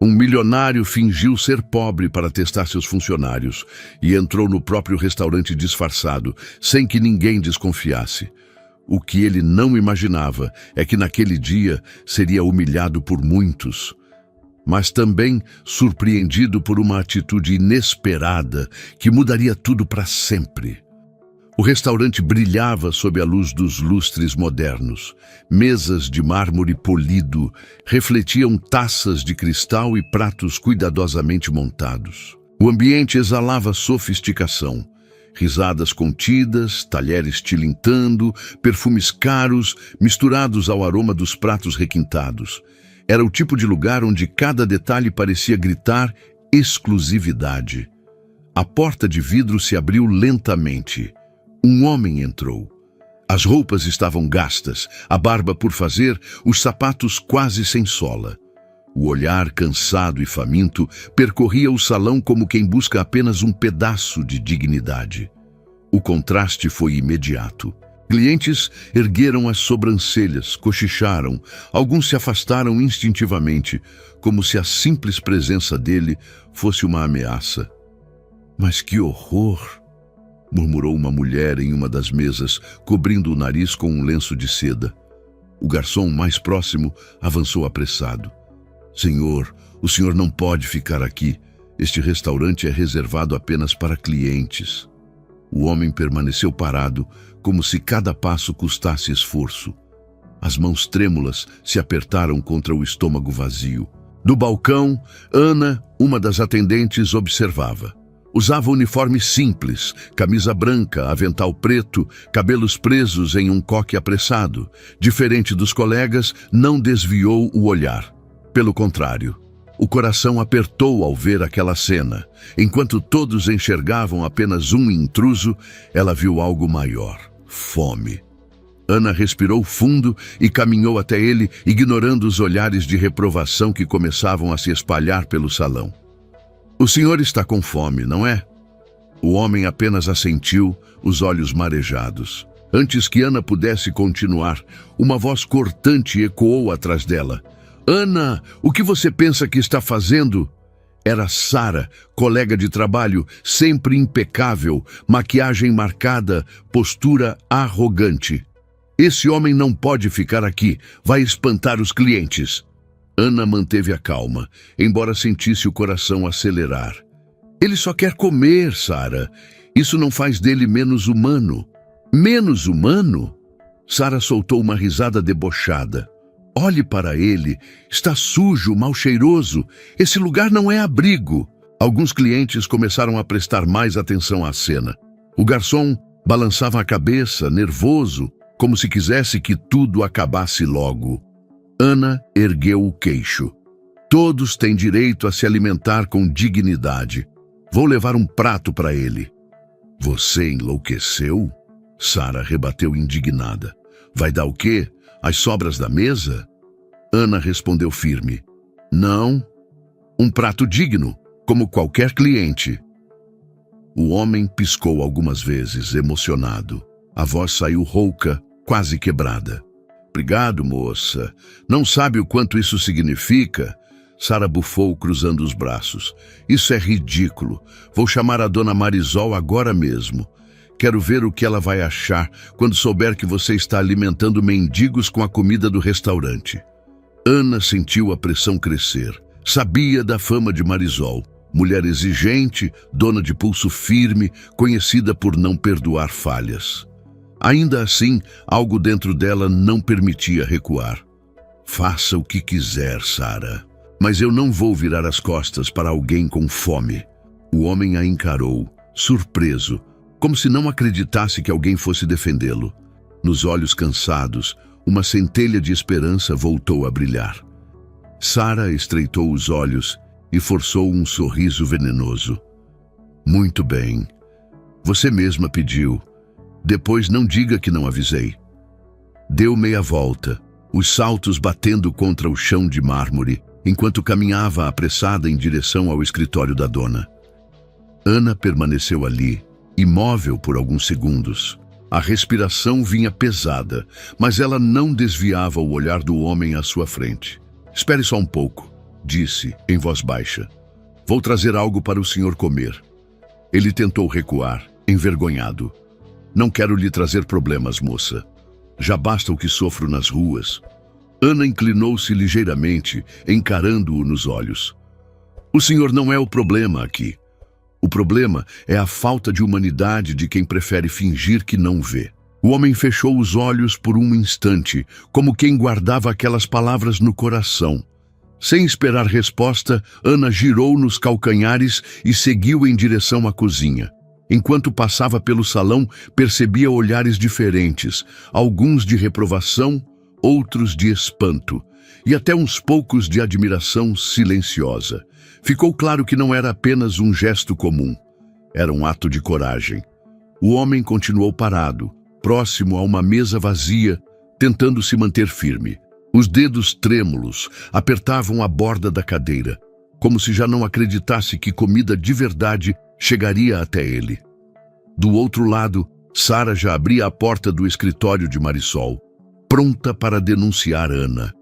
Um milionário fingiu ser pobre para testar seus funcionários e entrou no próprio restaurante disfarçado, sem que ninguém desconfiasse. O que ele não imaginava é que naquele dia seria humilhado por muitos, mas também surpreendido por uma atitude inesperada que mudaria tudo para sempre. O restaurante brilhava sob a luz dos lustres modernos. Mesas de mármore polido refletiam taças de cristal e pratos cuidadosamente montados. O ambiente exalava sofisticação. Risadas contidas, talheres tilintando, perfumes caros misturados ao aroma dos pratos requintados. Era o tipo de lugar onde cada detalhe parecia gritar exclusividade. A porta de vidro se abriu lentamente. Um homem entrou. As roupas estavam gastas, a barba por fazer, os sapatos quase sem sola. O olhar cansado e faminto percorria o salão como quem busca apenas um pedaço de dignidade. O contraste foi imediato. Clientes ergueram as sobrancelhas, cochicharam, alguns se afastaram instintivamente, como se a simples presença dele fosse uma ameaça. Mas que horror! Murmurou uma mulher em uma das mesas, cobrindo o nariz com um lenço de seda. O garçom mais próximo avançou apressado. Senhor, o senhor não pode ficar aqui. Este restaurante é reservado apenas para clientes. O homem permaneceu parado, como se cada passo custasse esforço. As mãos trêmulas se apertaram contra o estômago vazio. Do balcão, Ana, uma das atendentes, observava. Usava uniforme simples, camisa branca, avental preto, cabelos presos em um coque apressado. Diferente dos colegas, não desviou o olhar. Pelo contrário, o coração apertou ao ver aquela cena. Enquanto todos enxergavam apenas um intruso, ela viu algo maior: fome. Ana respirou fundo e caminhou até ele, ignorando os olhares de reprovação que começavam a se espalhar pelo salão. O senhor está com fome, não é? O homem apenas assentiu, os olhos marejados. Antes que Ana pudesse continuar, uma voz cortante ecoou atrás dela. Ana, o que você pensa que está fazendo? Era Sara, colega de trabalho, sempre impecável, maquiagem marcada, postura arrogante. Esse homem não pode ficar aqui, vai espantar os clientes. Ana manteve a calma, embora sentisse o coração acelerar. Ele só quer comer, Sara. Isso não faz dele menos humano. Menos humano? Sara soltou uma risada debochada. Olhe para ele. Está sujo, mal cheiroso. Esse lugar não é abrigo. Alguns clientes começaram a prestar mais atenção à cena. O garçom balançava a cabeça, nervoso, como se quisesse que tudo acabasse logo. Ana ergueu o queixo. Todos têm direito a se alimentar com dignidade. Vou levar um prato para ele. Você enlouqueceu? Sara rebateu indignada. Vai dar o quê? As sobras da mesa? Ana respondeu firme. Não. Um prato digno, como qualquer cliente. O homem piscou algumas vezes, emocionado. A voz saiu rouca, quase quebrada. Obrigado, moça. Não sabe o quanto isso significa? Sara bufou, cruzando os braços. Isso é ridículo. Vou chamar a dona Marisol agora mesmo. Quero ver o que ela vai achar quando souber que você está alimentando mendigos com a comida do restaurante. Ana sentiu a pressão crescer. Sabia da fama de Marisol. Mulher exigente, dona de pulso firme, conhecida por não perdoar falhas. Ainda assim, algo dentro dela não permitia recuar. Faça o que quiser, Sara. Mas eu não vou virar as costas para alguém com fome. O homem a encarou, surpreso, como se não acreditasse que alguém fosse defendê-lo. Nos olhos cansados, uma centelha de esperança voltou a brilhar. Sara estreitou os olhos e forçou um sorriso venenoso. Muito bem. Você mesma pediu. Depois não diga que não avisei. Deu meia volta, os saltos batendo contra o chão de mármore, enquanto caminhava apressada em direção ao escritório da dona. Ana permaneceu ali, imóvel por alguns segundos. A respiração vinha pesada, mas ela não desviava o olhar do homem à sua frente. Espere só um pouco. disse, em voz baixa. Vou trazer algo para o senhor comer. Ele tentou recuar, envergonhado. Não quero lhe trazer problemas, moça. Já basta o que sofro nas ruas. Ana inclinou-se ligeiramente, encarando-o nos olhos. O senhor não é o problema aqui. O problema é a falta de humanidade de quem prefere fingir que não vê. O homem fechou os olhos por um instante, como quem guardava aquelas palavras no coração. Sem esperar resposta, Ana girou nos calcanhares e seguiu em direção à cozinha. Enquanto passava pelo salão, percebia olhares diferentes, alguns de reprovação, outros de espanto, e até uns poucos de admiração silenciosa. Ficou claro que não era apenas um gesto comum. Era um ato de coragem. O homem continuou parado, próximo a uma mesa vazia, tentando se manter firme. Os dedos trêmulos apertavam a borda da cadeira, como se já não acreditasse que comida de verdade chegaria até ele. Do outro lado, Sara já abria a porta do escritório de Marisol, pronta para denunciar Ana.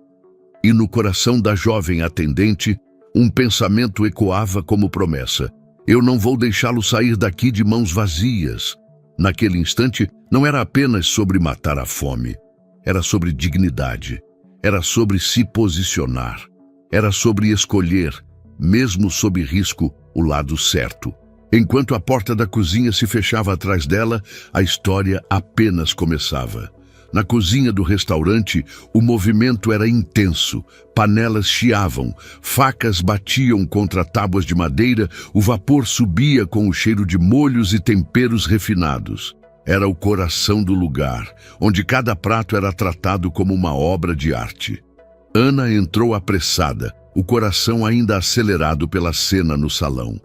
E no coração da jovem atendente, um pensamento ecoava como promessa. Eu não vou deixá-lo sair daqui de mãos vazias. Naquele instante, não era apenas sobre matar a fome. Era sobre dignidade. Era sobre se posicionar. Era sobre escolher, mesmo sob risco, o lado certo. Enquanto a porta da cozinha se fechava atrás dela, a história apenas começava. Na cozinha do restaurante, o movimento era intenso. Panelas chiavam, facas batiam contra tábuas de madeira, o vapor subia com o cheiro de molhos e temperos refinados. Era o coração do lugar, onde cada prato era tratado como uma obra de arte. Ana entrou apressada, o coração ainda acelerado pela cena no salão.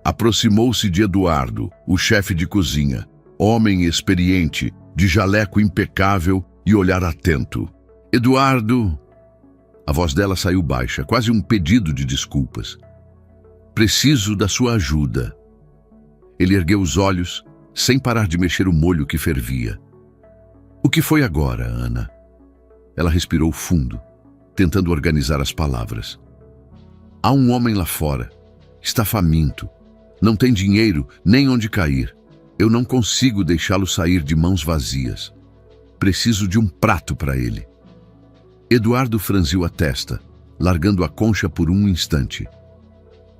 Aproximou-se de Eduardo, o chefe de cozinha, homem experiente, de jaleco impecável e olhar atento. Eduardo... A voz dela saiu baixa, quase um pedido de desculpas. Preciso da sua ajuda. Ele ergueu os olhos, sem parar de mexer o molho que fervia. O que foi agora, Ana? Ela respirou fundo, tentando organizar as palavras. Há um homem lá fora. Está faminto. Não tem dinheiro nem onde cair. Eu não consigo deixá-lo sair de mãos vazias. Preciso de um prato para ele. Eduardo franziu a testa, largando a concha por um instante.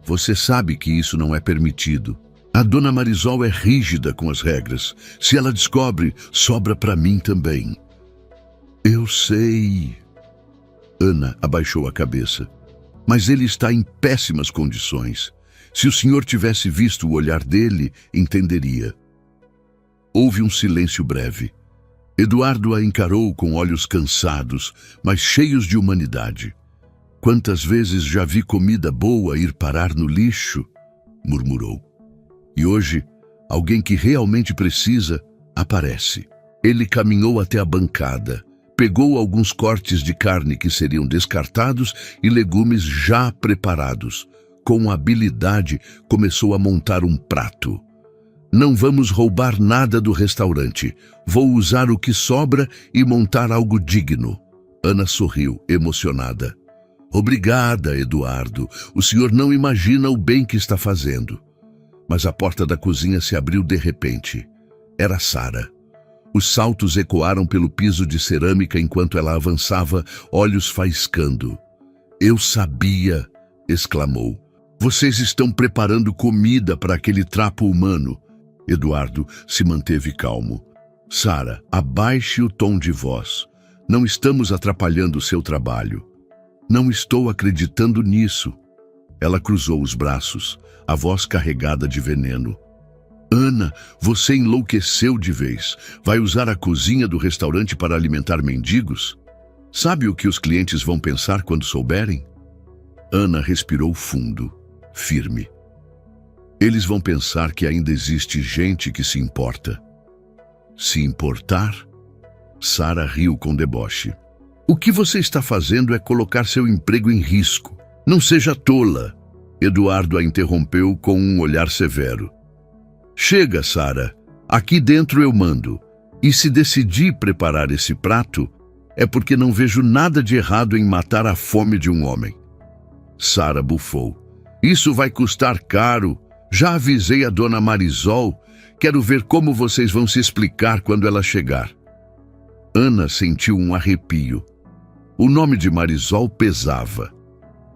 Você sabe que isso não é permitido. A dona Marisol é rígida com as regras. Se ela descobre, sobra para mim também. Eu sei. Ana abaixou a cabeça. Mas ele está em péssimas condições. Se o senhor tivesse visto o olhar dele, entenderia. Houve um silêncio breve. Eduardo a encarou com olhos cansados, mas cheios de humanidade. Quantas vezes já vi comida boa ir parar no lixo? Murmurou. E hoje, alguém que realmente precisa, aparece. Ele caminhou até a bancada, pegou alguns cortes de carne que seriam descartados e legumes já preparados. Com habilidade, começou a montar um prato. Não vamos roubar nada do restaurante. Vou usar o que sobra e montar algo digno. Ana sorriu, emocionada. Obrigada, Eduardo. O senhor não imagina o bem que está fazendo. Mas a porta da cozinha se abriu de repente. Era Sara. Os saltos ecoaram pelo piso de cerâmica enquanto ela avançava, olhos faiscando. Eu sabia, exclamou. Vocês estão preparando comida para aquele trapo humano. Eduardo se manteve calmo. Sara, abaixe o tom de voz. Não estamos atrapalhando o seu trabalho. Não estou acreditando nisso. Ela cruzou os braços, a voz carregada de veneno. Ana, você enlouqueceu de vez. Vai usar a cozinha do restaurante para alimentar mendigos? Sabe o que os clientes vão pensar quando souberem? Ana respirou fundo, firme. Eles vão pensar que ainda existe gente que se importa. Se importar? Sara riu com deboche. O que você está fazendo é colocar seu emprego em risco. Não seja tola. Eduardo a interrompeu com um olhar severo. Chega, Sara. Aqui dentro eu mando. E se decidi preparar esse prato, é porque não vejo nada de errado em matar a fome de um homem. Sara bufou. Isso vai custar caro. Já avisei a dona Marisol. Quero ver como vocês vão se explicar quando ela chegar. Ana sentiu um arrepio. O nome de Marisol pesava.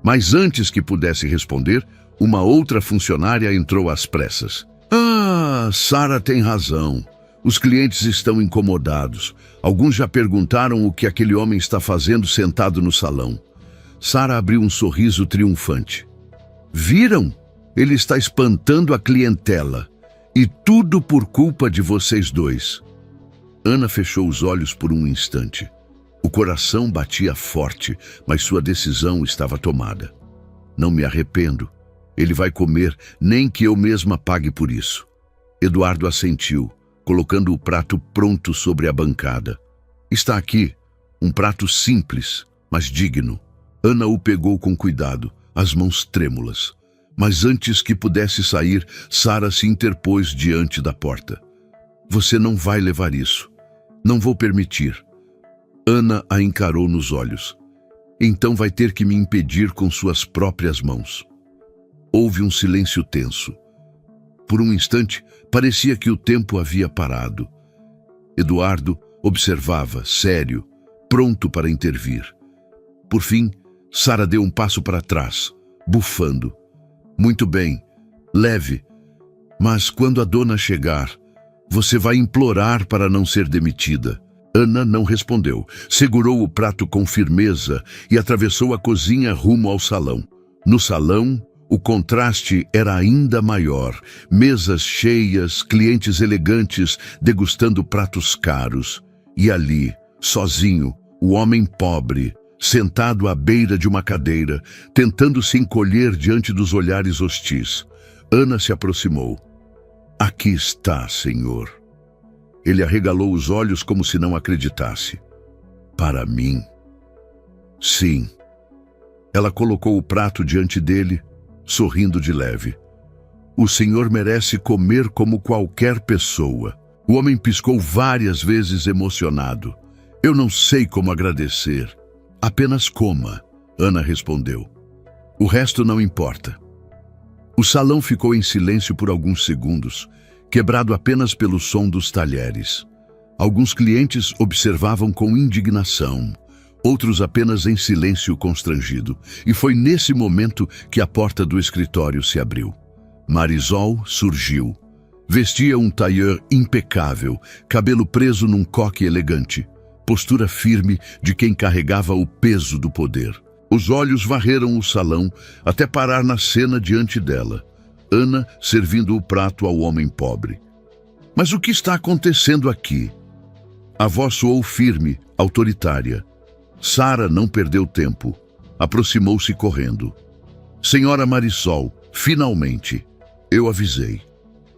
Mas antes que pudesse responder, uma outra funcionária entrou às pressas. Ah, Sara tem razão. Os clientes estão incomodados. Alguns já perguntaram o que aquele homem está fazendo sentado no salão. Sara abriu um sorriso triunfante. Viram? Ele está espantando a clientela. E tudo por culpa de vocês dois. Ana fechou os olhos por um instante. O coração batia forte, mas sua decisão estava tomada. Não me arrependo. Ele vai comer, nem que eu mesma pague por isso. Eduardo assentiu, colocando o prato pronto sobre a bancada. Está aqui, um prato simples, mas digno. Ana o pegou com cuidado, as mãos trêmulas. Mas antes que pudesse sair, Sara se interpôs diante da porta. Você não vai levar isso. Não vou permitir. Ana a encarou nos olhos. Então vai ter que me impedir com suas próprias mãos. Houve um silêncio tenso. Por um instante, parecia que o tempo havia parado. Eduardo observava, sério, pronto para intervir. Por fim, Sara deu um passo para trás, bufando. Muito bem, leve. Mas quando a dona chegar, você vai implorar para não ser demitida. Ana não respondeu. Segurou o prato com firmeza e atravessou a cozinha rumo ao salão. No salão, o contraste era ainda maior. Mesas cheias, clientes elegantes degustando pratos caros. E ali, sozinho, o homem pobre, sentado à beira de uma cadeira, tentando se encolher diante dos olhares hostis. Ana se aproximou. Aqui está, senhor. Ele arregalou os olhos como se não acreditasse. Para mim? Sim. Ela colocou o prato diante dele, sorrindo de leve. O senhor merece comer como qualquer pessoa. O homem piscou várias vezes emocionado. Eu não sei como agradecer. Apenas coma, Ana respondeu. O resto não importa. O salão ficou em silêncio por alguns segundos, quebrado apenas pelo som dos talheres. Alguns clientes observavam com indignação, outros apenas em silêncio constrangido. E foi nesse momento que a porta do escritório se abriu. Marisol surgiu. Vestia um tailleur impecável, cabelo preso num coque elegante. Postura firme de quem carregava o peso do poder. Os olhos varreram o salão até parar na cena diante dela. Ana servindo o prato ao homem pobre. Mas o que está acontecendo aqui? A voz soou firme, autoritária. Sara não perdeu tempo. Aproximou-se correndo. Senhora Marisol, finalmente. Eu avisei.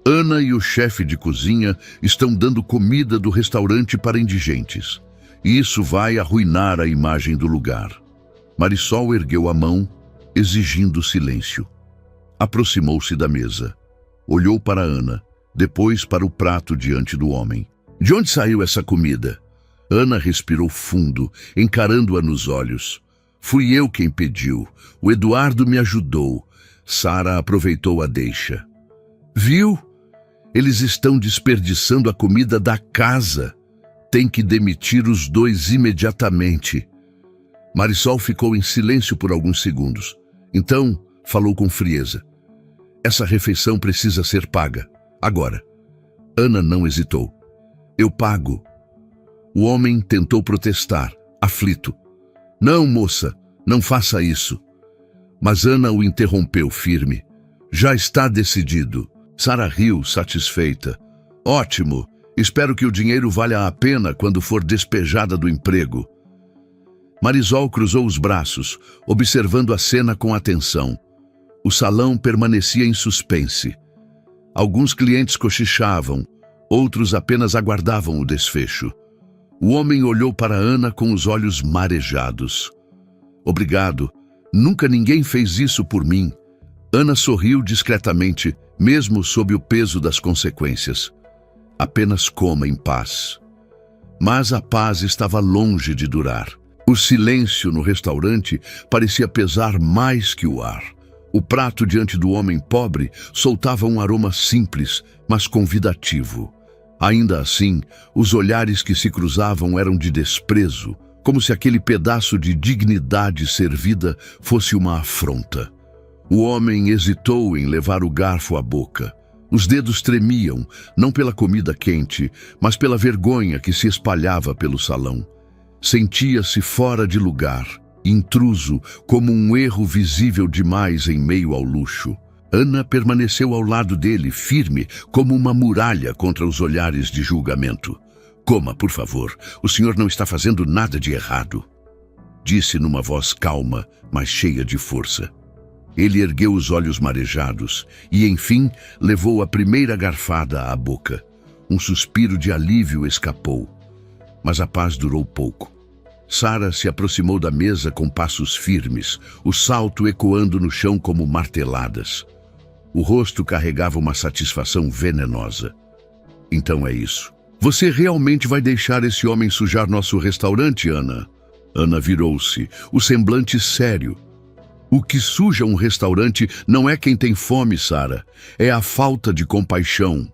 Ana e o chefe de cozinha estão dando comida do restaurante para indigentes. Isso vai arruinar a imagem do lugar. Marisol ergueu a mão, exigindo silêncio. Aproximou-se da mesa. Olhou para Ana, depois para o prato diante do homem. De onde saiu essa comida? Ana respirou fundo, encarando-a nos olhos. Fui eu quem pediu. O Eduardo me ajudou. Sara aproveitou a deixa. Viu? Eles estão desperdiçando a comida da casa. Tem que demitir os dois imediatamente. Marisol ficou em silêncio por alguns segundos. Então, falou com frieza. Essa refeição precisa ser paga. Agora. Ana não hesitou. Eu pago. O homem tentou protestar, aflito. Não, moça, não faça isso. Mas Ana o interrompeu firme. Já está decidido. Sara riu, satisfeita. Ótimo. Espero que o dinheiro valha a pena quando for despejada do emprego. Marisol cruzou os braços, observando a cena com atenção. O salão permanecia em suspense. Alguns clientes cochichavam, outros apenas aguardavam o desfecho. O homem olhou para Ana com os olhos marejados. Obrigado. Nunca ninguém fez isso por mim. Ana sorriu discretamente, mesmo sob o peso das consequências. Apenas coma em paz. Mas a paz estava longe de durar. O silêncio no restaurante parecia pesar mais que o ar. O prato diante do homem pobre soltava um aroma simples, mas convidativo. Ainda assim, os olhares que se cruzavam eram de desprezo, como se aquele pedaço de dignidade servida fosse uma afronta. O homem hesitou em levar o garfo à boca. Os dedos tremiam, não pela comida quente, mas pela vergonha que se espalhava pelo salão. Sentia-se fora de lugar, intruso, como um erro visível demais em meio ao luxo. Ana permaneceu ao lado dele, firme, como uma muralha contra os olhares de julgamento. Coma, por favor, o senhor não está fazendo nada de errado, disse numa voz calma, mas cheia de força. Ele ergueu os olhos marejados e, enfim, levou a primeira garfada à boca. Um suspiro de alívio escapou, mas a paz durou pouco. Sara se aproximou da mesa com passos firmes, o salto ecoando no chão como marteladas. O rosto carregava uma satisfação venenosa. Então é isso. Você realmente vai deixar esse homem sujar nosso restaurante, Ana? Ana virou-se, o semblante sério. O que suja um restaurante não é quem tem fome, Sara. É a falta de compaixão.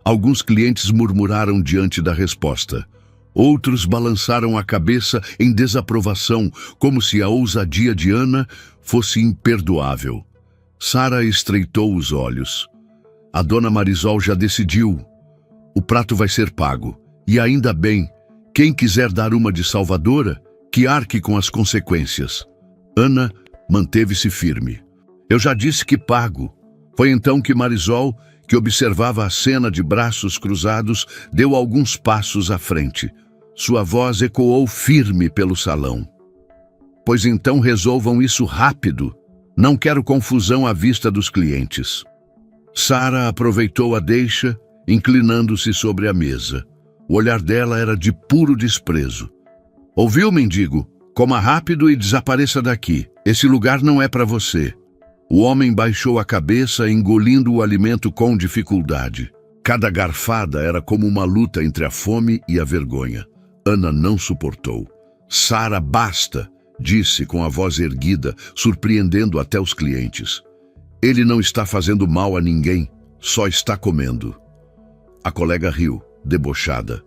Alguns clientes murmuraram diante da resposta. Outros balançaram a cabeça em desaprovação, como se a ousadia de Ana fosse imperdoável. Sara estreitou os olhos. A dona Marisol já decidiu. O prato vai ser pago. E ainda bem, quem quiser dar uma de salvadora, que arque com as consequências. Ana manteve-se firme. Eu já disse que pago. Foi então que Marisol, que observava a cena de braços cruzados, deu alguns passos à frente. Sua voz ecoou firme pelo salão. Pois então resolvam isso rápido. Não quero confusão à vista dos clientes. Sara aproveitou a deixa, inclinando-se sobre a mesa. O olhar dela era de puro desprezo. Ouviu, mendigo? Coma rápido e desapareça daqui. Esse lugar não é para você. O homem baixou a cabeça, engolindo o alimento com dificuldade. Cada garfada era como uma luta entre a fome e a vergonha. Ana não suportou. Sara, basta, disse com a voz erguida, surpreendendo até os clientes. Ele não está fazendo mal a ninguém, só está comendo. A colega riu, debochada.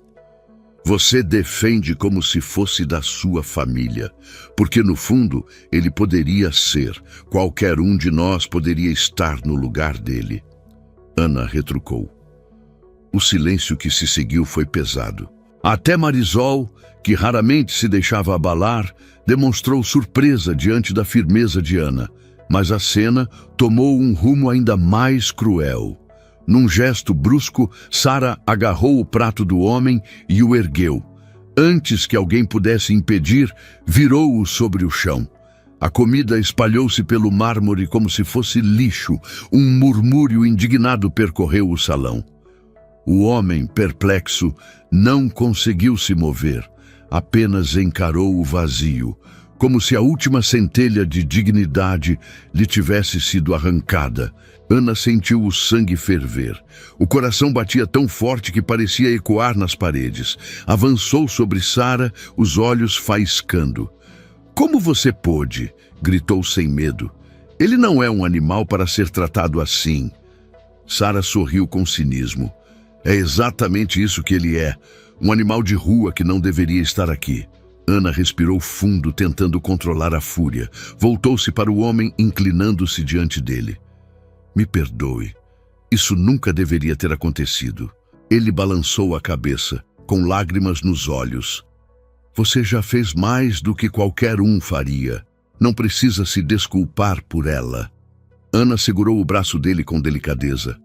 Você defende como se fosse da sua família, porque no fundo ele poderia ser, qualquer um de nós poderia estar no lugar dele. Ana retrucou. O silêncio que se seguiu foi pesado. Até Marisol, que raramente se deixava abalar, demonstrou surpresa diante da firmeza de Ana, mas a cena tomou um rumo ainda mais cruel. Num gesto brusco, Sara agarrou o prato do homem e o ergueu. Antes que alguém pudesse impedir, virou-o sobre o chão. A comida espalhou-se pelo mármore como se fosse lixo. Um murmúrio indignado percorreu o salão. O homem, perplexo, não conseguiu se mover. Apenas encarou o vazio, como se a última centelha de dignidade lhe tivesse sido arrancada. Ana sentiu o sangue ferver. O coração batia tão forte que parecia ecoar nas paredes. Avançou sobre Sara, os olhos faiscando. Como você pôde? Gritou sem medo. Ele não é um animal para ser tratado assim. Sara sorriu com cinismo. É exatamente isso que ele é. Um animal de rua que não deveria estar aqui. Ana respirou fundo, tentando controlar a fúria. Voltou-se para o homem, inclinando-se diante dele. Me perdoe. Isso nunca deveria ter acontecido. Ele balançou a cabeça, com lágrimas nos olhos. Você já fez mais do que qualquer um faria. Não precisa se desculpar por ela. Ana segurou o braço dele com delicadeza.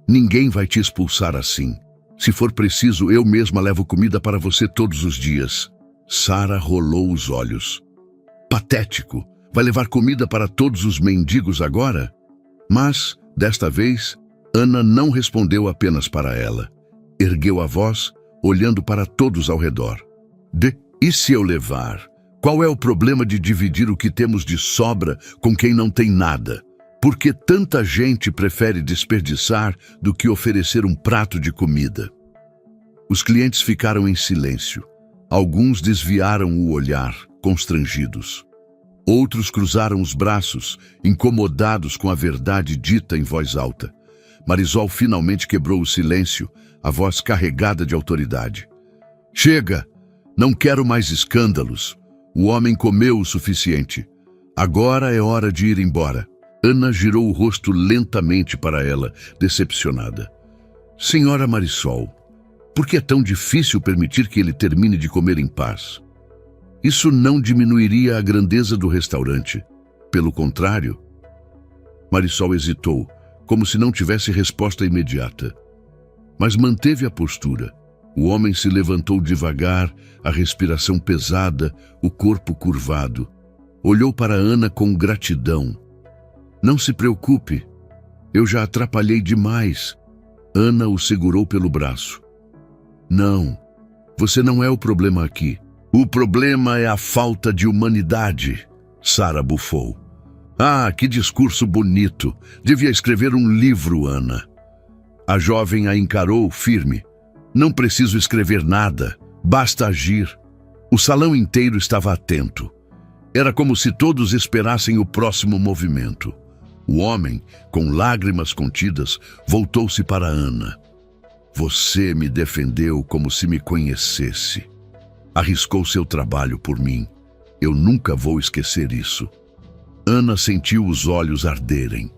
Ninguém vai te expulsar assim. Se for preciso, eu mesma levo comida para você todos os dias. Sara rolou os olhos. Patético. Vai levar comida para todos os mendigos agora? Mas, desta vez, Ana não respondeu apenas para ela. Ergueu a voz, olhando para todos ao redor. E se eu levar? Qual é o problema de dividir o que temos de sobra com quem não tem nada? Por que tanta gente prefere desperdiçar do que oferecer um prato de comida? Os clientes ficaram em silêncio. Alguns desviaram o olhar, constrangidos. Outros cruzaram os braços, incomodados com a verdade dita em voz alta. Marisol finalmente quebrou o silêncio, a voz carregada de autoridade. Chega! Não quero mais escândalos. O homem comeu o suficiente. Agora é hora de ir embora. Ana girou o rosto lentamente para ela, decepcionada. Senhora Marisol, por que é tão difícil permitir que ele termine de comer em paz? Isso não diminuiria a grandeza do restaurante. Pelo contrário. Marisol hesitou, como se não tivesse resposta imediata. Mas manteve a postura. O homem se levantou devagar, a respiração pesada, o corpo curvado. Olhou para Ana com gratidão. Não se preocupe, eu já atrapalhei demais. Ana o segurou pelo braço. Não, você não é o problema aqui. O problema é a falta de humanidade, Sara bufou. Ah, que discurso bonito. Devia escrever um livro, Ana. A jovem a encarou firme. Não preciso escrever nada, basta agir. O salão inteiro estava atento. Era como se todos esperassem o próximo movimento. O homem, com lágrimas contidas, voltou-se para Ana. Você me defendeu como se me conhecesse. Arriscou seu trabalho por mim. Eu nunca vou esquecer isso. Ana sentiu os olhos arderem.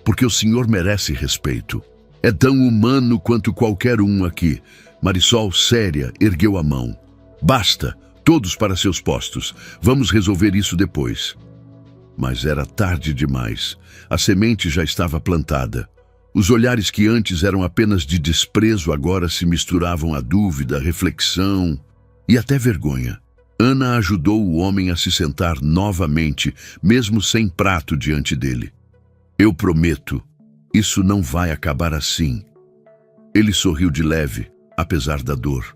Porque o senhor merece respeito. É tão humano quanto qualquer um aqui. Marisol, séria, ergueu a mão. Basta, todos para seus postos. Vamos resolver isso depois. Mas era tarde demais. A semente já estava plantada. Os olhares que antes eram apenas de desprezo agora se misturavam a dúvida, reflexão e até vergonha. Ana ajudou o homem a se sentar novamente, mesmo sem prato diante dele. Eu prometo, isso não vai acabar assim. Ele sorriu de leve, apesar da dor.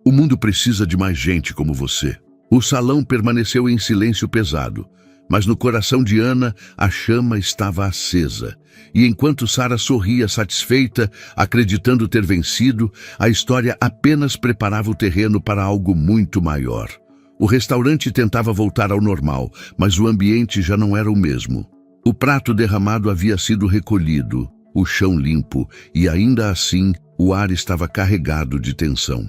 O mundo precisa de mais gente como você. O salão permaneceu em silêncio pesado, mas no coração de Ana a chama estava acesa. E enquanto Sara sorria satisfeita, acreditando ter vencido, a história apenas preparava o terreno para algo muito maior. O restaurante tentava voltar ao normal, mas o ambiente já não era o mesmo. O prato derramado havia sido recolhido, o chão limpo, e ainda assim o ar estava carregado de tensão.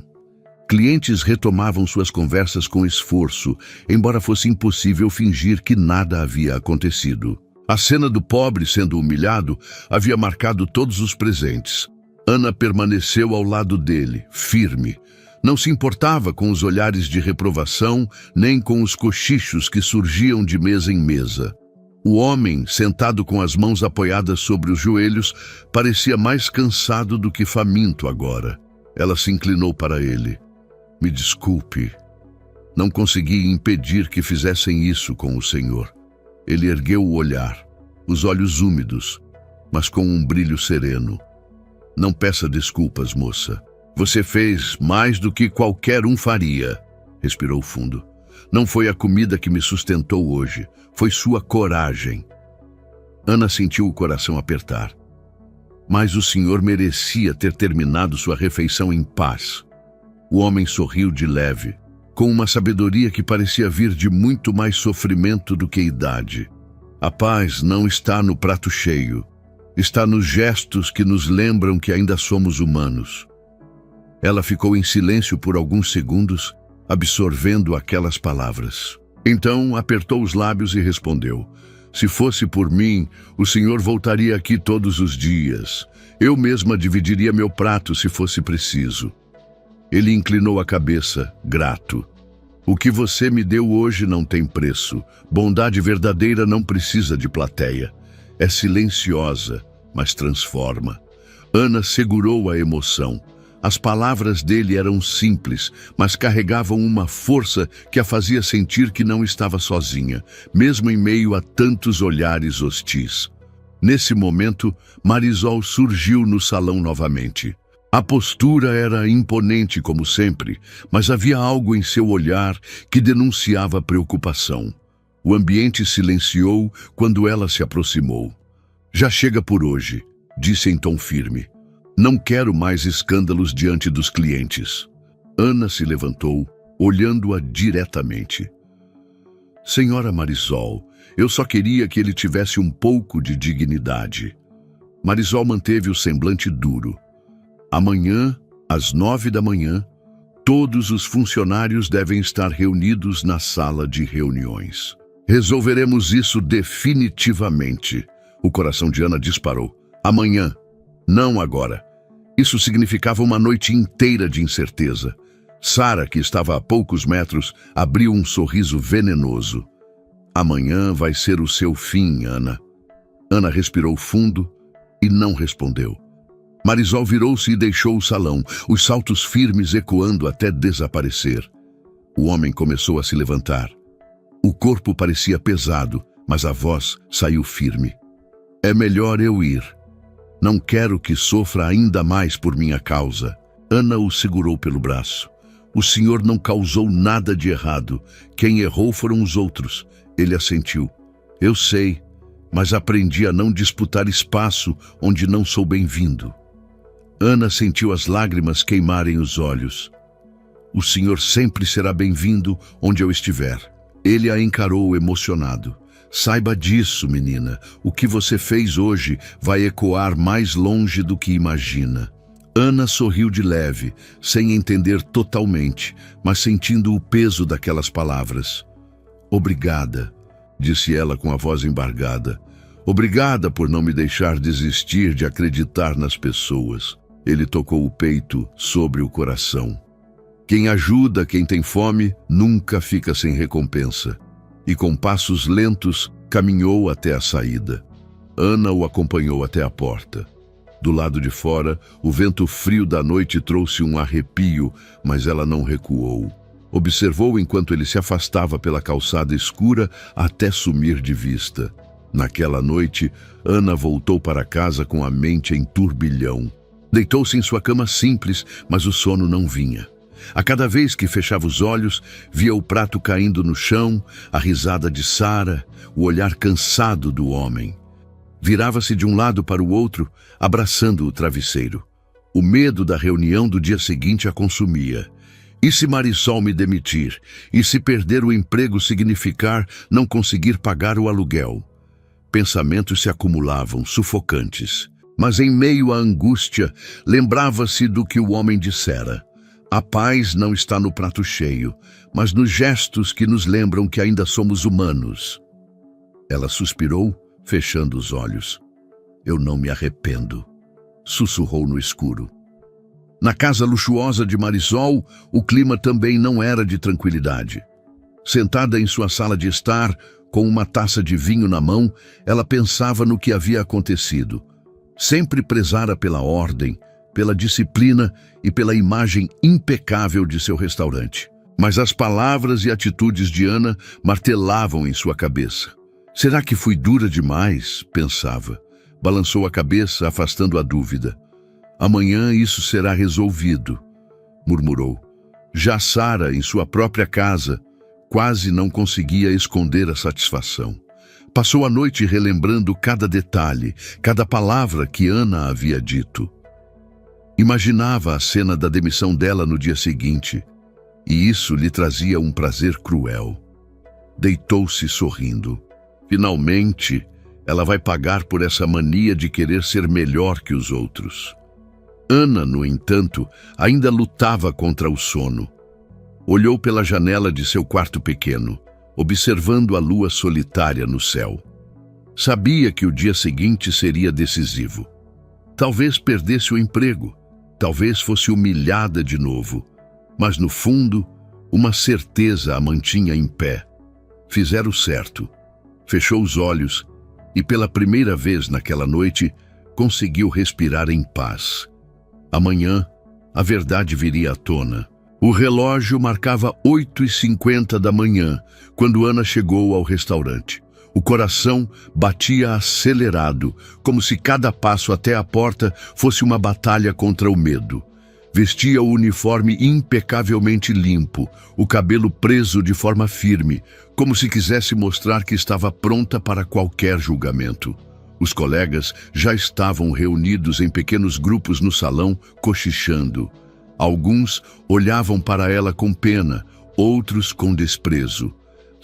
Clientes retomavam suas conversas com esforço, embora fosse impossível fingir que nada havia acontecido. A cena do pobre sendo humilhado havia marcado todos os presentes. Ana permaneceu ao lado dele, firme. Não se importava com os olhares de reprovação, nem com os cochichos que surgiam de mesa em mesa. O homem, sentado com as mãos apoiadas sobre os joelhos, parecia mais cansado do que faminto agora. Ela se inclinou para ele. Me desculpe. Não consegui impedir que fizessem isso com o senhor. Ele ergueu o olhar, os olhos úmidos, mas com um brilho sereno. Não peça desculpas, moça. Você fez mais do que qualquer um faria. Respirou fundo. Não foi a comida que me sustentou hoje, foi sua coragem. Ana sentiu o coração apertar. Mas o senhor merecia ter terminado sua refeição em paz. O homem sorriu de leve, com uma sabedoria que parecia vir de muito mais sofrimento do que idade. A paz não está no prato cheio, está nos gestos que nos lembram que ainda somos humanos. Ela ficou em silêncio por alguns segundos, absorvendo aquelas palavras. Então apertou os lábios e respondeu: se fosse por mim, o senhor voltaria aqui todos os dias. Eu mesma dividiria meu prato se fosse preciso. Ele inclinou a cabeça, grato. O que você me deu hoje não tem preço. Bondade verdadeira não precisa de plateia. É silenciosa, mas transforma. Ana segurou a emoção. As palavras dele eram simples, mas carregavam uma força que a fazia sentir que não estava sozinha, mesmo em meio a tantos olhares hostis. Nesse momento, Marisol surgiu no salão novamente. A postura era imponente como sempre, mas havia algo em seu olhar que denunciava preocupação. O ambiente silenciou quando ela se aproximou. Já chega por hoje, disse em tom firme. Não quero mais escândalos diante dos clientes. Ana se levantou, olhando-a diretamente. Senhora Marisol, eu só queria que ele tivesse um pouco de dignidade. Marisol manteve o semblante duro. Amanhã, às 9 da manhã, todos os funcionários devem estar reunidos na sala de reuniões. Resolveremos isso definitivamente. O coração de Ana disparou. Amanhã, não agora. Isso significava uma noite inteira de incerteza. Sara, que estava a poucos metros, abriu um sorriso venenoso. Amanhã vai ser o seu fim, Ana. Ana respirou fundo e não respondeu. Marisol virou-se e deixou o salão, os saltos firmes ecoando até desaparecer. O homem começou a se levantar. O corpo parecia pesado, mas a voz saiu firme. É melhor eu ir. Não quero que sofra ainda mais por minha causa. Ana o segurou pelo braço. O senhor não causou nada de errado. Quem errou foram os outros. Ele assentiu. Eu sei, mas aprendi a não disputar espaço onde não sou bem-vindo. Ana sentiu as lágrimas queimarem os olhos. O senhor sempre será bem-vindo onde eu estiver. Ele a encarou emocionado. Saiba disso, menina. O que você fez hoje vai ecoar mais longe do que imagina. Ana sorriu de leve, sem entender totalmente, mas sentindo o peso daquelas palavras. Obrigada, disse ela com a voz embargada. Obrigada por não me deixar desistir de acreditar nas pessoas. Ele tocou o peito sobre o coração. Quem ajuda quem tem fome nunca fica sem recompensa. E com passos lentos caminhou até a saída. Ana o acompanhou até a porta. Do lado de fora, o vento frio da noite trouxe um arrepio, mas ela não recuou. Observou enquanto ele se afastava pela calçada escura até sumir de vista. Naquela noite, Ana voltou para casa com a mente em turbilhão. Deitou-se em sua cama simples, mas o sono não vinha. A cada vez que fechava os olhos, via o prato caindo no chão, a risada de Sara, o olhar cansado do homem. Virava-se de um lado para o outro, abraçando o travesseiro. O medo da reunião do dia seguinte a consumia. E se Marisol me demitir? E se perder o emprego significar não conseguir pagar o aluguel? Pensamentos se acumulavam, sufocantes. Mas em meio à angústia, lembrava-se do que o homem dissera. A paz não está no prato cheio, mas nos gestos que nos lembram que ainda somos humanos. Ela suspirou, fechando os olhos. Eu não me arrependo, sussurrou no escuro. Na casa luxuosa de Marisol, o clima também não era de tranquilidade. Sentada em sua sala de estar, com uma taça de vinho na mão, ela pensava no que havia acontecido. Sempre prezara pela ordem, pela disciplina e pela imagem impecável de seu restaurante. Mas as palavras e atitudes de Ana martelavam em sua cabeça. Será que fui dura demais? Pensava. Balançou a cabeça, afastando a dúvida. Amanhã isso será resolvido, murmurou. Já Sara, em sua própria casa, quase não conseguia esconder a satisfação. Passou a noite relembrando cada detalhe, cada palavra que Ana havia dito. Imaginava a cena da demissão dela no dia seguinte, e isso lhe trazia um prazer cruel. Deitou-se sorrindo. Finalmente, ela vai pagar por essa mania de querer ser melhor que os outros. Ana, no entanto, ainda lutava contra o sono. Olhou pela janela de seu quarto pequeno, observando a lua solitária no céu. Sabia que o dia seguinte seria decisivo. Talvez perdesse o emprego, talvez fosse humilhada de novo, mas no fundo, uma certeza a mantinha em pé. Fizera o certo. Fechou os olhos e, pela primeira vez naquela noite, conseguiu respirar em paz. Amanhã, a verdade viria à tona. O relógio marcava 8h50 da manhã, quando Ana chegou ao restaurante. O coração batia acelerado, como se cada passo até a porta fosse uma batalha contra o medo. Vestia o uniforme impecavelmente limpo, o cabelo preso de forma firme, como se quisesse mostrar que estava pronta para qualquer julgamento. Os colegas já estavam reunidos em pequenos grupos no salão, cochichando. Alguns olhavam para ela com pena, outros com desprezo.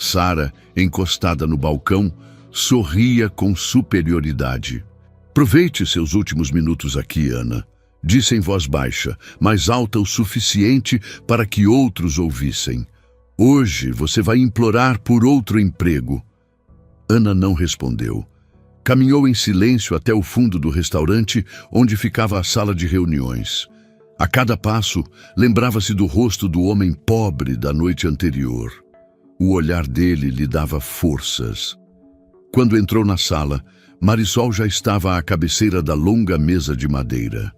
Sara, encostada no balcão, sorria com superioridade. Aproveite seus últimos minutos aqui, Ana, disse em voz baixa, mas alta o suficiente para que outros ouvissem. Hoje você vai implorar por outro emprego. Ana não respondeu. Caminhou em silêncio até o fundo do restaurante, onde ficava a sala de reuniões. A cada passo, lembrava-se do rosto do homem pobre da noite anterior. O olhar dele lhe dava forças. Quando entrou na sala, Marisol já estava à cabeceira da longa mesa de madeira.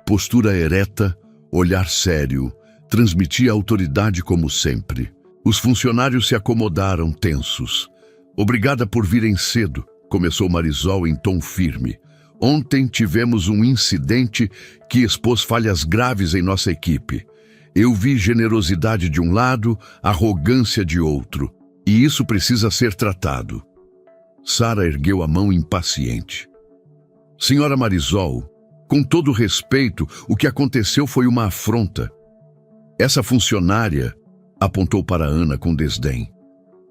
Postura ereta, olhar sério, transmitia autoridade como sempre. Os funcionários se acomodaram tensos. Obrigada por virem cedo, começou Marisol em tom firme. Ontem tivemos um incidente que expôs falhas graves em nossa equipe. Eu vi generosidade de um lado, arrogância de outro, e isso precisa ser tratado. Sara ergueu a mão impaciente. Senhora Marisol, com todo respeito, o que aconteceu foi uma afronta. Essa funcionária, apontou para Ana com desdém,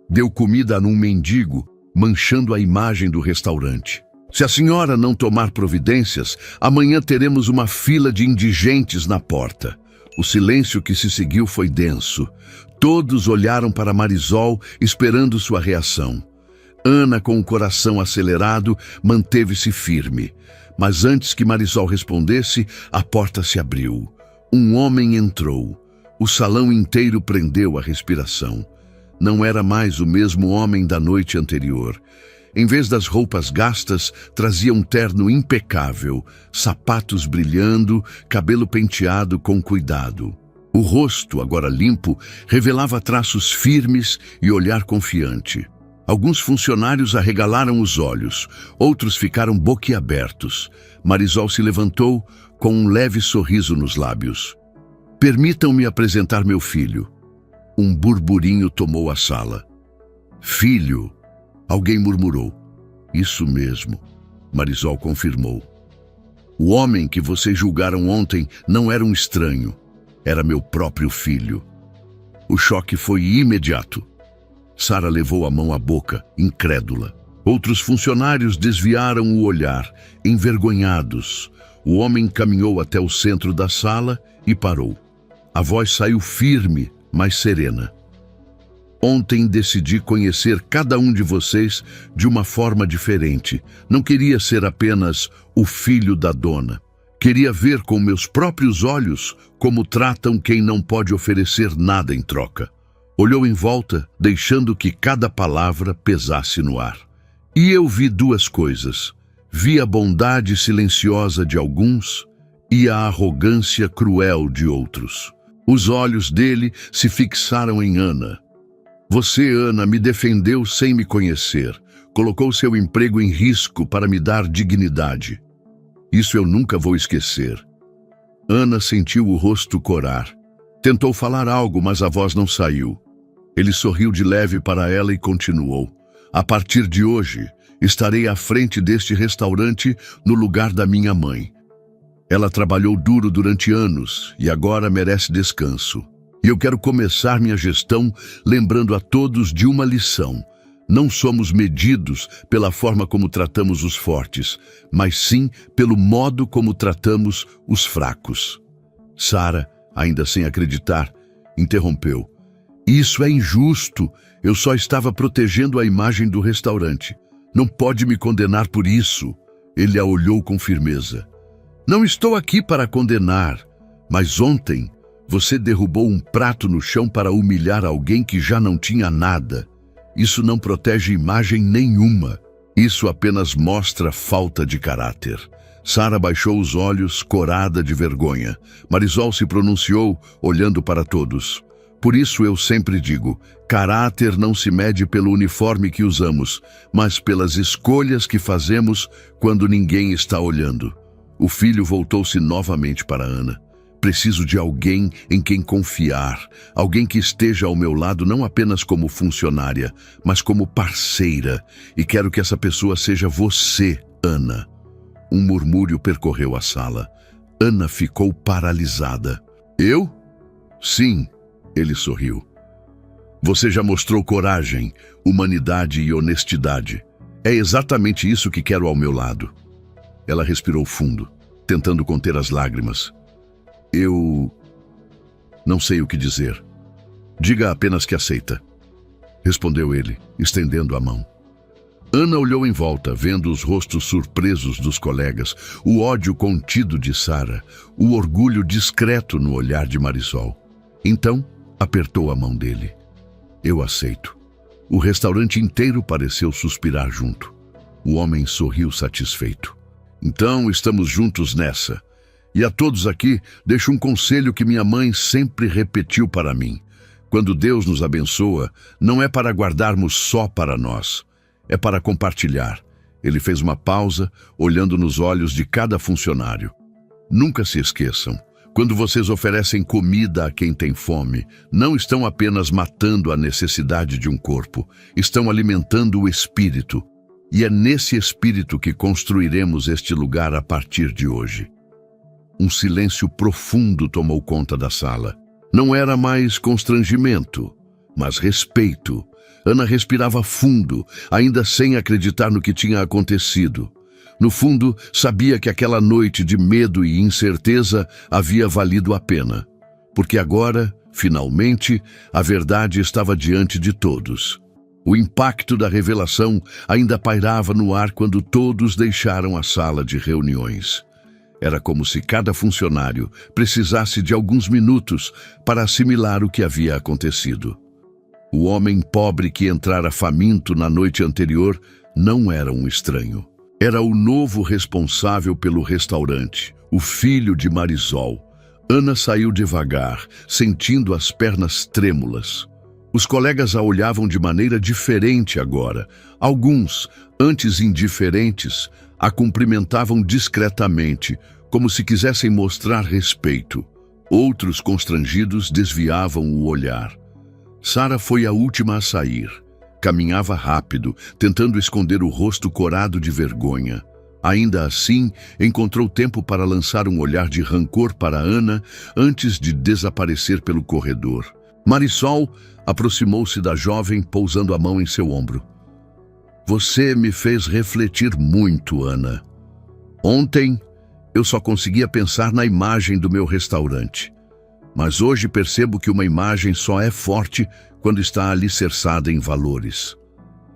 deu comida a um mendigo, manchando a imagem do restaurante. Se a senhora não tomar providências, amanhã teremos uma fila de indigentes na porta. O silêncio que se seguiu foi denso. Todos olharam para Marisol, esperando sua reação. Ana, com o coração acelerado, manteve-se firme. Mas antes que Marisol respondesse, a porta se abriu. Um homem entrou. O salão inteiro prendeu a respiração. Não era mais o mesmo homem da noite anterior. Em vez das roupas gastas, trazia um terno impecável, sapatos brilhando, cabelo penteado com cuidado. O rosto, agora limpo, revelava traços firmes e olhar confiante. Alguns funcionários arregalaram os olhos, outros ficaram boquiabertos. Marisol se levantou com um leve sorriso nos lábios. Permitam-me apresentar meu filho. Um burburinho tomou a sala. Filho? Alguém murmurou. Isso mesmo, Marisol confirmou. O homem que vocês julgaram ontem não era um estranho. Era meu próprio filho. O choque foi imediato. Sara levou a mão à boca, incrédula. Outros funcionários desviaram o olhar, envergonhados. O homem caminhou até o centro da sala e parou. A voz saiu firme, mas serena. Ontem decidi conhecer cada um de vocês de uma forma diferente. Não queria ser apenas o filho da dona. Queria ver com meus próprios olhos como tratam quem não pode oferecer nada em troca. Olhou em volta, deixando que cada palavra pesasse no ar. E eu vi duas coisas. Vi a bondade silenciosa de alguns e a arrogância cruel de outros. Os olhos dele se fixaram em Ana. Você, Ana, me defendeu sem me conhecer. Colocou seu emprego em risco para me dar dignidade. Isso eu nunca vou esquecer. Ana sentiu o rosto corar. Tentou falar algo, mas a voz não saiu. Ele sorriu de leve para ela e continuou. A partir de hoje, estarei à frente deste restaurante no lugar da minha mãe. Ela trabalhou duro durante anos e agora merece descanso. E eu quero começar minha gestão lembrando a todos de uma lição. Não somos medidos pela forma como tratamos os fortes, mas sim pelo modo como tratamos os fracos. Sara, ainda sem acreditar, interrompeu. Isso é injusto. Eu só estava protegendo a imagem do restaurante. Não pode me condenar por isso. Ele a olhou com firmeza. Não estou aqui para condenar, mas ontem você derrubou um prato no chão para humilhar alguém que já não tinha nada. Isso não protege imagem nenhuma. Isso apenas mostra falta de caráter. Sara baixou os olhos, corada de vergonha. Marisol se pronunciou, olhando para todos. Por isso eu sempre digo, caráter não se mede pelo uniforme que usamos, mas pelas escolhas que fazemos quando ninguém está olhando. O filho voltou-se novamente para Ana. Preciso de alguém em quem confiar, alguém que esteja ao meu lado não apenas como funcionária, mas como parceira. E quero que essa pessoa seja você, Ana. Um murmúrio percorreu a sala. Ana ficou paralisada. Eu? Sim, ele sorriu. Você já mostrou coragem, humanidade e honestidade. É exatamente isso que quero ao meu lado. Ela respirou fundo, tentando conter as lágrimas. Eu não sei o que dizer. Diga apenas que aceita, respondeu ele, estendendo a mão. Ana olhou em volta, vendo os rostos surpresos dos colegas, o ódio contido de Sara, o orgulho discreto no olhar de Marisol. Então, apertou a mão dele. Eu aceito. O restaurante inteiro pareceu suspirar junto. O homem sorriu satisfeito. Então, estamos juntos nessa. E a todos aqui, deixo um conselho que minha mãe sempre repetiu para mim. Quando Deus nos abençoa, não é para guardarmos só para nós. É para compartilhar. Ele fez uma pausa, olhando nos olhos de cada funcionário. Nunca se esqueçam. Quando vocês oferecem comida a quem tem fome, não estão apenas matando a necessidade de um corpo, estão alimentando o espírito. E é nesse espírito que construiremos este lugar a partir de hoje. Um silêncio profundo tomou conta da sala. Não era mais constrangimento, mas respeito. Ana respirava fundo, ainda sem acreditar no que tinha acontecido. No fundo, sabia que aquela noite de medo e incerteza havia valido a pena. Porque agora, finalmente, a verdade estava diante de todos. O impacto da revelação ainda pairava no ar quando todos deixaram a sala de reuniões. Era como se cada funcionário precisasse de alguns minutos para assimilar o que havia acontecido. O homem pobre que entrara faminto na noite anterior não era um estranho. Era o novo responsável pelo restaurante, o filho de Marisol. Ana saiu devagar, sentindo as pernas trêmulas. Os colegas a olhavam de maneira diferente agora. Alguns, antes indiferentes, a cumprimentavam discretamente, como se quisessem mostrar respeito. Outros, constrangidos, desviavam o olhar. Sara foi a última a sair. Caminhava rápido, tentando esconder o rosto corado de vergonha. Ainda assim, encontrou tempo para lançar um olhar de rancor para Ana antes de desaparecer pelo corredor. Marisol aproximou-se da jovem, pousando a mão em seu ombro. Você me fez refletir muito, Ana. Ontem, eu só conseguia pensar na imagem do meu restaurante. Mas hoje percebo que uma imagem só é forte quando está alicerçada em valores.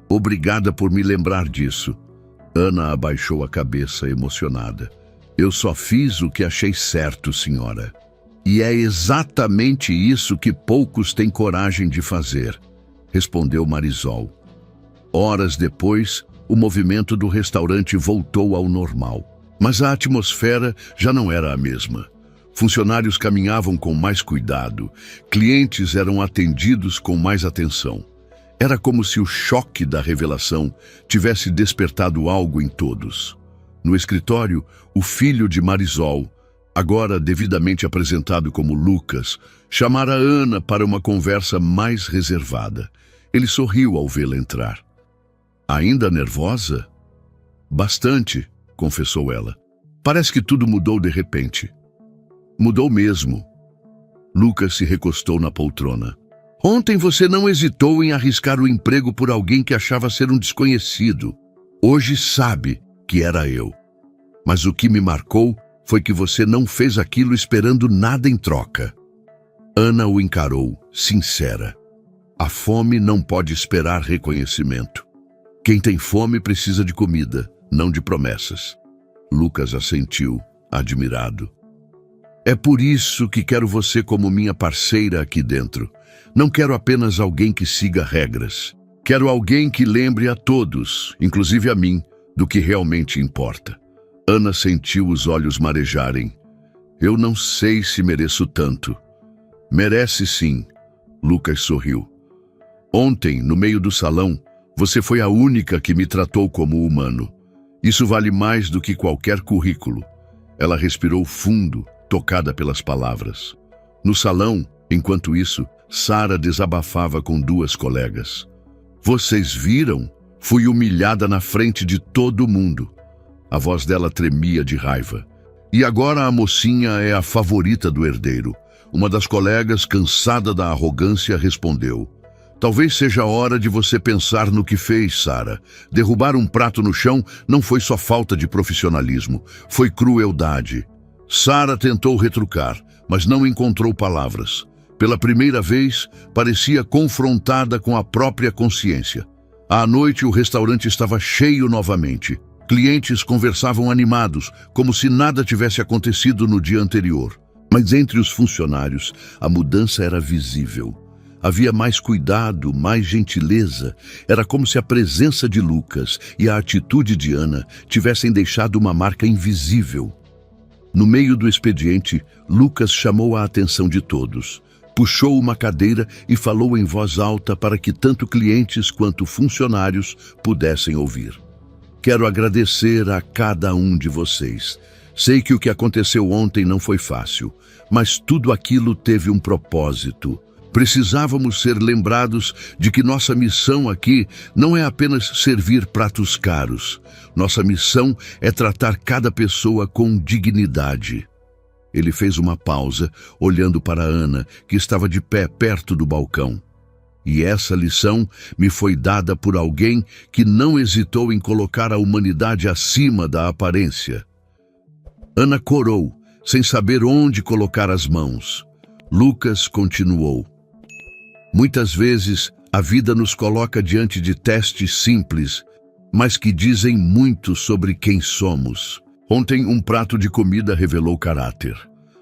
Obrigada por me lembrar disso. Ana abaixou a cabeça, emocionada. Eu só fiz o que achei certo, senhora. E é exatamente isso que poucos têm coragem de fazer, respondeu Marisol. Horas depois, o movimento do restaurante voltou ao normal. Mas a atmosfera já não era a mesma. Funcionários caminhavam com mais cuidado, clientes eram atendidos com mais atenção. Era como se o choque da revelação tivesse despertado algo em todos. No escritório, o filho de Marisol, agora devidamente apresentado como Lucas, chamara Ana para uma conversa mais reservada. Ele sorriu ao vê-la entrar. Ainda nervosa? Bastante, confessou ela. Parece que tudo mudou de repente. Mudou mesmo. Lucas se recostou na poltrona. Ontem você não hesitou em arriscar o emprego por alguém que achava ser um desconhecido. Hoje sabe que era eu. Mas o que me marcou foi que você não fez aquilo esperando nada em troca. Ana o encarou, sincera. A fome não pode esperar reconhecimento. Quem tem fome precisa de comida, não de promessas. Lucas assentiu, admirado. É por isso que quero você como minha parceira aqui dentro. Não quero apenas alguém que siga regras. Quero alguém que lembre a todos, inclusive a mim, do que realmente importa. Ana sentiu os olhos marejarem. Eu não sei se mereço tanto. Merece sim, Lucas sorriu. Ontem, no meio do salão, você foi a única que me tratou como humano. Isso vale mais do que qualquer currículo. Ela respirou fundo, tocada pelas palavras. No salão, enquanto isso, Sara desabafava com duas colegas. Vocês viram? Fui humilhada na frente de todo mundo. A voz dela tremia de raiva. E agora a mocinha é a favorita do herdeiro. Uma das colegas, cansada da arrogância, respondeu. Talvez seja a hora de você pensar no que fez, Sara. Derrubar um prato no chão não foi só falta de profissionalismo, foi crueldade. Sara tentou retrucar, mas não encontrou palavras. Pela primeira vez, parecia confrontada com a própria consciência. À noite, o restaurante estava cheio novamente. Clientes conversavam animados, como se nada tivesse acontecido no dia anterior. Mas entre os funcionários, a mudança era visível. Havia mais cuidado, mais gentileza. Era como se a presença de Lucas e a atitude de Ana tivessem deixado uma marca invisível. No meio do expediente, Lucas chamou a atenção de todos. Puxou uma cadeira e falou em voz alta para que tanto clientes quanto funcionários pudessem ouvir. Quero agradecer a cada um de vocês. Sei que o que aconteceu ontem não foi fácil, mas tudo aquilo teve um propósito. Precisávamos ser lembrados de que nossa missão aqui não é apenas servir pratos caros. Nossa missão é tratar cada pessoa com dignidade. Ele fez uma pausa, olhando para Ana, que estava de pé perto do balcão. E essa lição me foi dada por alguém que não hesitou em colocar a humanidade acima da aparência. Ana corou, sem saber onde colocar as mãos. Lucas continuou. Muitas vezes, a vida nos coloca diante de testes simples, mas que dizem muito sobre quem somos. Ontem, um prato de comida revelou caráter.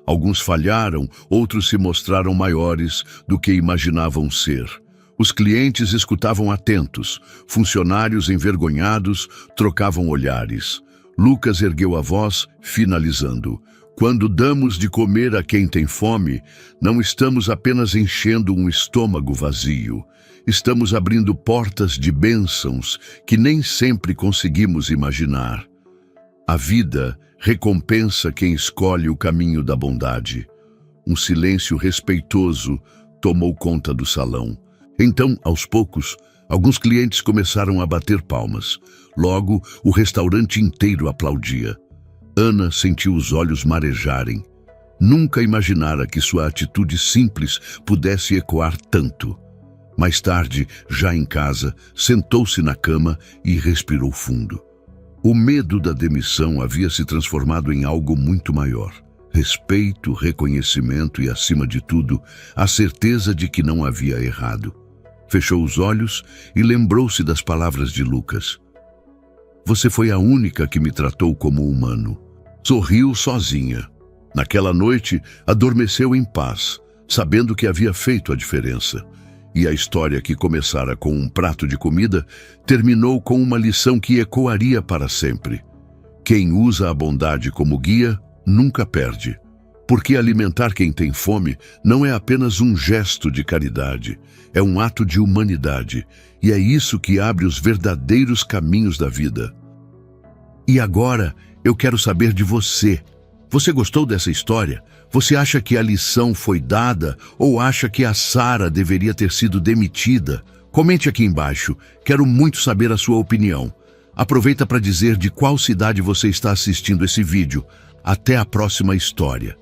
Alguns falharam, outros se mostraram maiores do que imaginavam ser. Os clientes escutavam atentos, funcionários envergonhados trocavam olhares. Lucas ergueu a voz, finalizando. Quando damos de comer a quem tem fome, não estamos apenas enchendo um estômago vazio. Estamos abrindo portas de bênçãos que nem sempre conseguimos imaginar. A vida recompensa quem escolhe o caminho da bondade. Um silêncio respeitoso tomou conta do salão. Então, aos poucos, alguns clientes começaram a bater palmas. Logo, o restaurante inteiro aplaudia. Ana sentiu os olhos marejarem. Nunca imaginara que sua atitude simples pudesse ecoar tanto. Mais tarde, já em casa, sentou-se na cama e respirou fundo. O medo da demissão havia se transformado em algo muito maior. Respeito, reconhecimento e, acima de tudo, a certeza de que não havia errado. Fechou os olhos e lembrou-se das palavras de Lucas. Você foi a única que me tratou como humano. Sorriu sozinha. Naquela noite, adormeceu em paz, sabendo que havia feito a diferença. E a história que começara com um prato de comida, terminou com uma lição que ecoaria para sempre. Quem usa a bondade como guia, nunca perde. Porque alimentar quem tem fome não é apenas um gesto de caridade, é um ato de humanidade, e é isso que abre os verdadeiros caminhos da vida. E agora, eu quero saber de você. Você gostou dessa história? Você acha que a lição foi dada ou acha que a Sara deveria ter sido demitida? Comente aqui embaixo, quero muito saber a sua opinião. Aproveita para dizer de qual cidade você está assistindo esse vídeo. Até a próxima história.